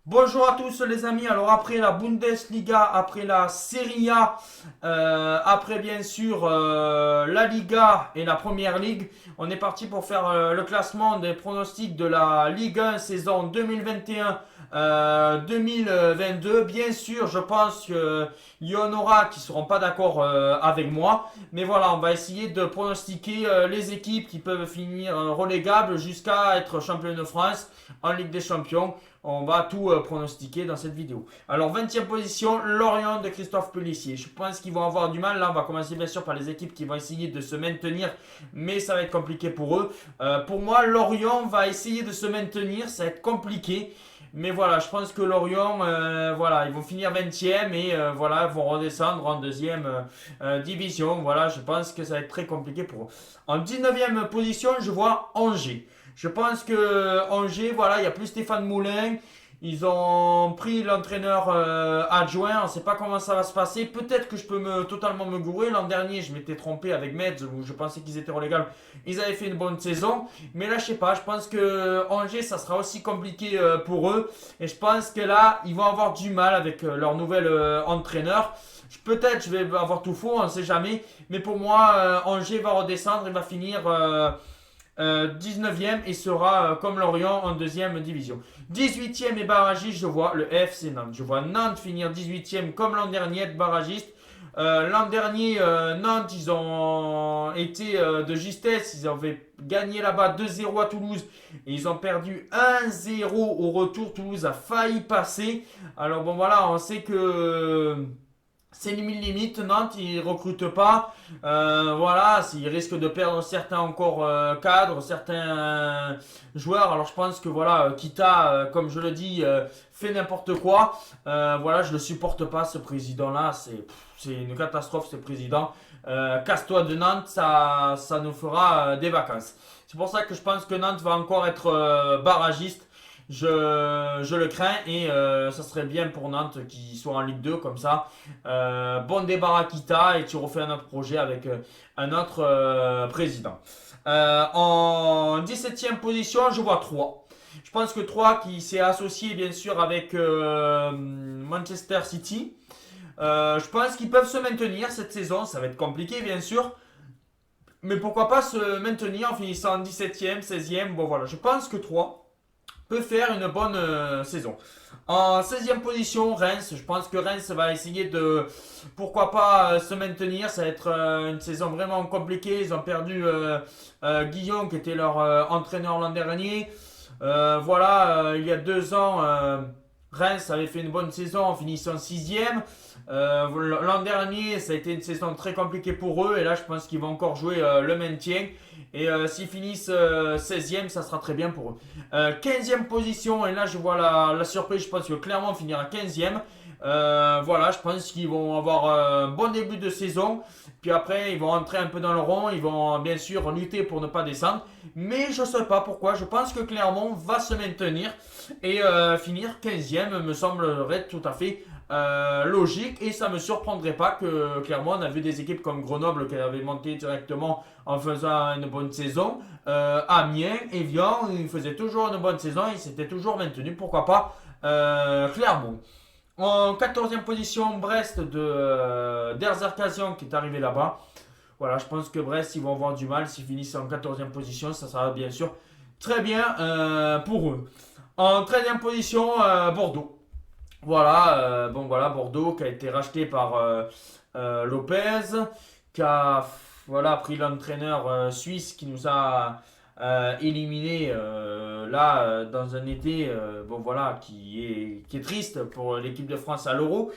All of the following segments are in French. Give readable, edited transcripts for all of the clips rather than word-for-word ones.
Bonjour à tous les amis. Alors après la Bundesliga, après la Serie A, après bien sûr la Liga et la Première Ligue, on est parti pour faire le classement des pronostics de la Ligue 1 saison 2021-2022. Bien sûr, je pense qu'il y en aura qui seront pas d'accord avec moi, mais voilà, on va essayer de pronostiquer les équipes qui peuvent finir relégables jusqu'à être champion de France en Ligue des Champions. On va tout pronostiquer dans cette vidéo. Alors, 20e position, Lorient de Christophe Pellissier. Je pense qu'ils vont avoir du mal. Là, on va commencer bien sûr par les équipes qui vont essayer de se maintenir, mais ça va être compliqué pour eux. Pour moi, Lorient va essayer de se maintenir. Ça va être compliqué. Mais voilà, je pense que Lorient, voilà, ils vont finir 20e et voilà, vont redescendre en deuxième division. Voilà, je pense que ça va être très compliqué pour eux. En 19e position, je vois Angers. Je pense que Angers, voilà, il n'y a plus Stéphane Moulin. Ils ont pris l'entraîneur adjoint. On ne sait pas comment ça va se passer. Peut-être que je peux totalement me gourer. L'an dernier, je m'étais trompé avec Metz où je pensais qu'ils étaient relégables. Ils avaient fait une bonne saison. Mais là, je sais pas. Je pense que Angers, ça sera aussi compliqué pour eux. Et je pense que là, ils vont avoir du mal avec leur nouvel entraîneur. Peut-être je vais avoir tout faux, on ne sait jamais. Mais pour moi, Angers va redescendre et va finir 19e et sera comme Lorient en deuxième division. 18e et barragiste, je vois le FC Nantes. Je vois Nantes finir 18e comme l'an dernier, être barragiste. L'an dernier, Nantes, ils ont été de justesse. Ils avaient gagné là-bas 2-0 à Toulouse. Et ils ont perdu 1-0 au retour. Toulouse a failli passer. Alors bon voilà, on sait que c'est limite, Nantes, ils recrutent pas. Voilà, ils risquent de perdre certains encore cadres, certains joueurs. Alors je pense que voilà, Kita, comme je le dis, fait n'importe quoi. Voilà, je le supporte pas ce président-là. C'est une catastrophe ce président. Casse-toi de Nantes, ça nous fera des vacances. C'est pour ça que je pense que Nantes va encore être barragiste. Je le crains et ça serait bien pour Nantes qui soit en Ligue 2 comme ça. Bon débarras Kita et tu refais un autre projet avec un autre président. En 17e position, je vois 3. Je pense que 3 qui s'est associé bien sûr avec Manchester City. Je pense qu'ils peuvent se maintenir cette saison. Ça va être compliqué bien sûr. Mais pourquoi pas se maintenir en finissant en 17e, 16e. Bon voilà, je pense que 3 peut faire une bonne saison. En 16e position, Reims. Je pense que Reims va essayer de, pourquoi pas, se maintenir. Ça va être une saison vraiment compliquée. Ils ont perdu Guillaume, qui était leur entraîneur l'an dernier. Voilà, il y a 2 ans, Reims avait fait une bonne saison en finissant 6e. L'an dernier, ça a été une saison très compliquée pour eux. Et là, je pense qu'ils vont encore jouer le maintien. Et s'ils finissent 16e, ça sera très bien pour eux. 15e position, et là je vois la surprise, je pense que Clermont finira 15e. Voilà, je pense qu'ils vont avoir un bon début de saison. Puis après, ils vont entrer un peu dans le rond. Ils vont bien sûr lutter pour ne pas descendre. Mais je ne sais pas pourquoi. Je pense que Clermont va se maintenir. Et finir 15e me semblerait tout à fait logique. Et ça ne me surprendrait pas que Clermont, on a vu des équipes comme Grenoble qui avaient monté directement en faisant une bonne saison. Amiens, Evian, ils faisaient toujours une bonne saison. Ils s'étaient toujours maintenus. Pourquoi pas Clermont. En 14e position, Brest de d'Erzarkasian qui est arrivé là-bas. Voilà, je pense que Brest, ils vont avoir du mal. S'ils finissent en 14e position, ça sera bien sûr très bien pour eux. En 13e position, Bordeaux. Voilà, bon voilà, Bordeaux qui a été racheté par Lopez, qui a voilà, pris l'entraîneur suisse qui nous a éliminé là dans un été bon voilà qui est triste pour l'équipe de France à l'Euro.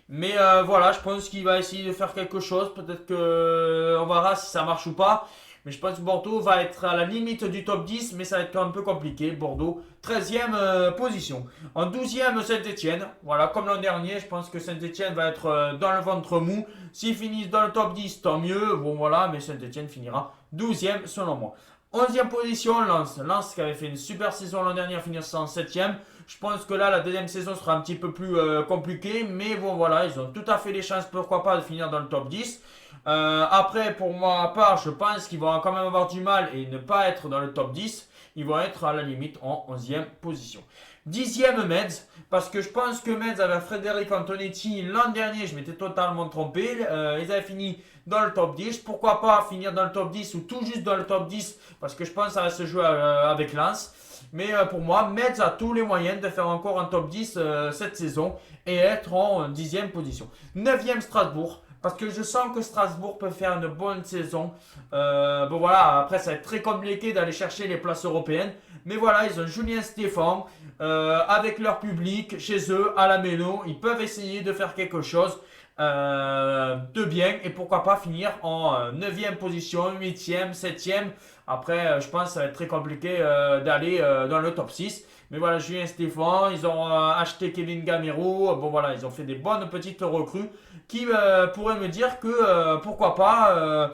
Mais voilà, je pense qu'il va essayer de faire quelque chose. Peut-être que on verra si ça marche ou pas. Mais je pense que Bordeaux va être à la limite du top 10, mais ça va être un peu compliqué. Bordeaux, 13e position. En 12e, Saint-Etienne. Voilà, comme l'an dernier, je pense que Saint-Etienne va être dans le ventre mou. S'ils finissent dans le top 10, tant mieux. Bon, voilà, mais Saint-Etienne finira 12e selon moi. 11e position, Lens. Lens qui avait fait une super saison l'an dernier, finissant en 7e. Je pense que là, la deuxième saison sera un petit peu plus compliquée. Mais bon, voilà, ils ont tout à fait les chances, pourquoi pas, de finir dans le top 10. Après, pour moi, à part, je pense qu'ils vont quand même avoir du mal et ne pas être dans le top 10. Ils vont être à la limite en 11e position. 10e Metz, parce que je pense que Metz avec Frédéric Antonetti l'an dernier, je m'étais totalement trompé. Ils avaient fini dans le top 10. Pourquoi pas finir dans le top 10 ou tout juste dans le top 10, parce que je pense que ça va se jouer avec Lens. Mais pour moi, Metz a tous les moyens de faire encore un top 10 cette saison et être en 10e position. 9e Strasbourg, parce que je sens que Strasbourg peut faire une bonne saison. Bon voilà, après ça va être très compliqué d'aller chercher les places européennes. Mais voilà, ils ont Julien Stéphan avec leur public chez eux à la Méno. Ils peuvent essayer de faire quelque chose de bien et pourquoi pas finir en 9e position, 8e, 7e. Après, je pense que ça va être très compliqué d'aller dans le top 6. Mais voilà, Julien Stéphan, ils ont acheté Kevin Gamero. Bon voilà, ils ont fait des bonnes petites recrues qui pourraient me dire que pourquoi pas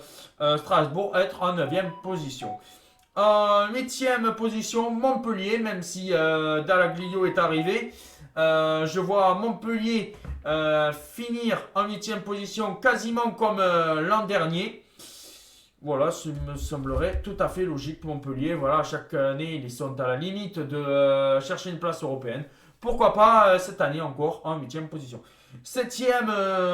Strasbourg être en 9e position. En 8e position, Montpellier, même si Dalaglio est arrivé. Je vois Montpellier finir en 8e position quasiment comme l'an dernier. Voilà, ça me semblerait tout à fait logique pour Montpellier. Voilà, chaque année, ils sont à la limite de chercher une place européenne. Pourquoi pas cette année encore en 8e position. 7e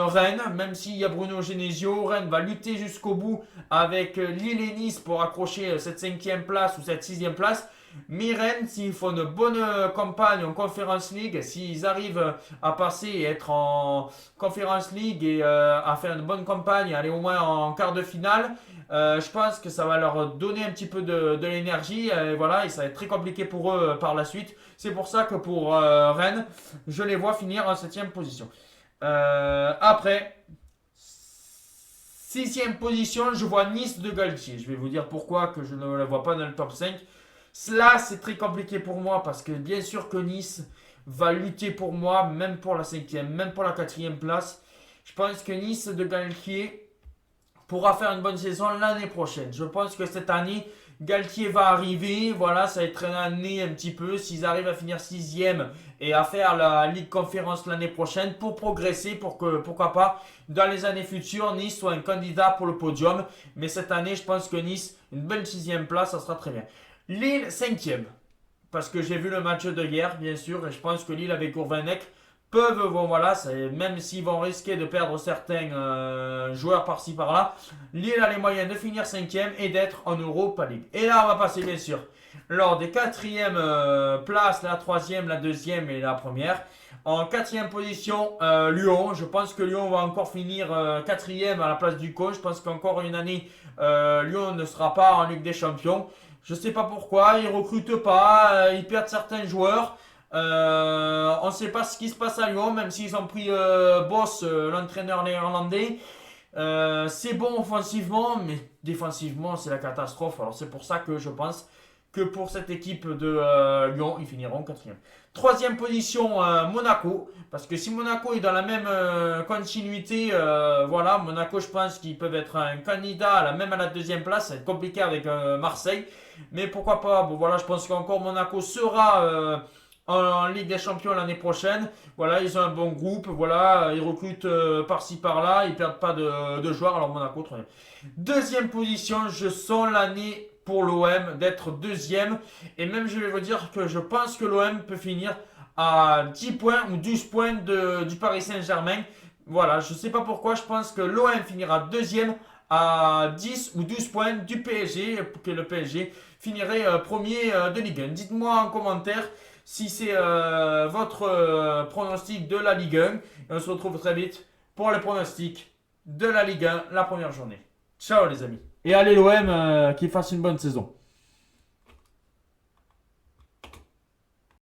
Rennes, même s'il y a Bruno Genesio, Rennes va lutter jusqu'au bout avec Lille et Nice pour accrocher cette 5e place ou cette 6e place. Mais Rennes, s'ils font une bonne campagne en Conference League, s'ils arrivent à passer et être en Conference League et à faire une bonne campagne, aller au moins en quart de finale, je pense que ça va leur donner un petit peu de l'énergie. Voilà, et ça va être très compliqué pour eux par la suite. C'est pour ça que pour Rennes, je les vois finir en 7e position. Après, 6e position, je vois Nice de Galtier. Je vais vous dire pourquoi que je ne la vois pas dans le top 5. Cela, c'est très compliqué pour moi parce que bien sûr que Nice va lutter pour moi, même pour la 5e, même pour la 4e place. Je pense que Nice de Galtier pourra faire une bonne saison l'année prochaine. Je pense que cette année, Galtier va arriver. Voilà, ça va être une année un petit peu. S'ils arrivent à finir 6e et à faire la Ligue Conférence l'année prochaine pour progresser, pour que, pourquoi pas, dans les années futures, Nice soit un candidat pour le podium. Mais cette année, je pense que Nice, une belle 6e place, ça sera très bien. Lille, 5e. Parce que j'ai vu le match de hier, bien sûr, et je pense que Lille avec Gourvenec peuvent, bon voilà, même s'ils vont risquer de perdre certains joueurs par-ci par-là, Lille a les moyens de finir 5e et d'être en Europa League. Et là, on va passer, bien sûr, lors des 4e places, la 3e, la 2e et la 1re. En 4e position, Lyon. Je pense que Lyon va encore finir 4e à la place du coach. Je pense qu'encore une année, Lyon ne sera pas en Ligue des Champions. Je ne sais pas pourquoi, ils ne recrutent pas, ils perdent certains joueurs. On ne sait pas ce qui se passe à Lyon, même s'ils ont pris Boss, l'entraîneur néerlandais. C'est bon offensivement, mais défensivement, c'est la catastrophe. Alors c'est pour ça que je pense que pour cette équipe de Lyon, ils finiront 4e. 3e position, Monaco. Parce que si Monaco est dans la même continuité, voilà, Monaco, je pense qu'ils peuvent être un candidat même à la 2e place. Ça va être compliqué avec Marseille. Mais pourquoi pas, bon voilà, je pense qu'encore Monaco sera en Ligue des Champions l'année prochaine. Voilà, ils ont un bon groupe, voilà, ils recrutent par-ci par-là, ils perdent pas de joueurs. Alors Monaco, 3e. 2e position, je sens l'année pour l'OM d'être 2e. Et même je vais vous dire que je pense que l'OM peut finir à 10 points ou 12 points du Paris Saint-Germain. Voilà, je ne sais pas pourquoi, je pense que l'OM finira 2e à 10 ou 12 points du PSG, que le PSG finirait premier de Ligue 1. Dites-moi en commentaire si c'est votre pronostic de la Ligue 1. Et on se retrouve très vite pour le pronostic de la Ligue 1, la première journée. Ciao les amis. Et allez l'OM qui fasse une bonne saison.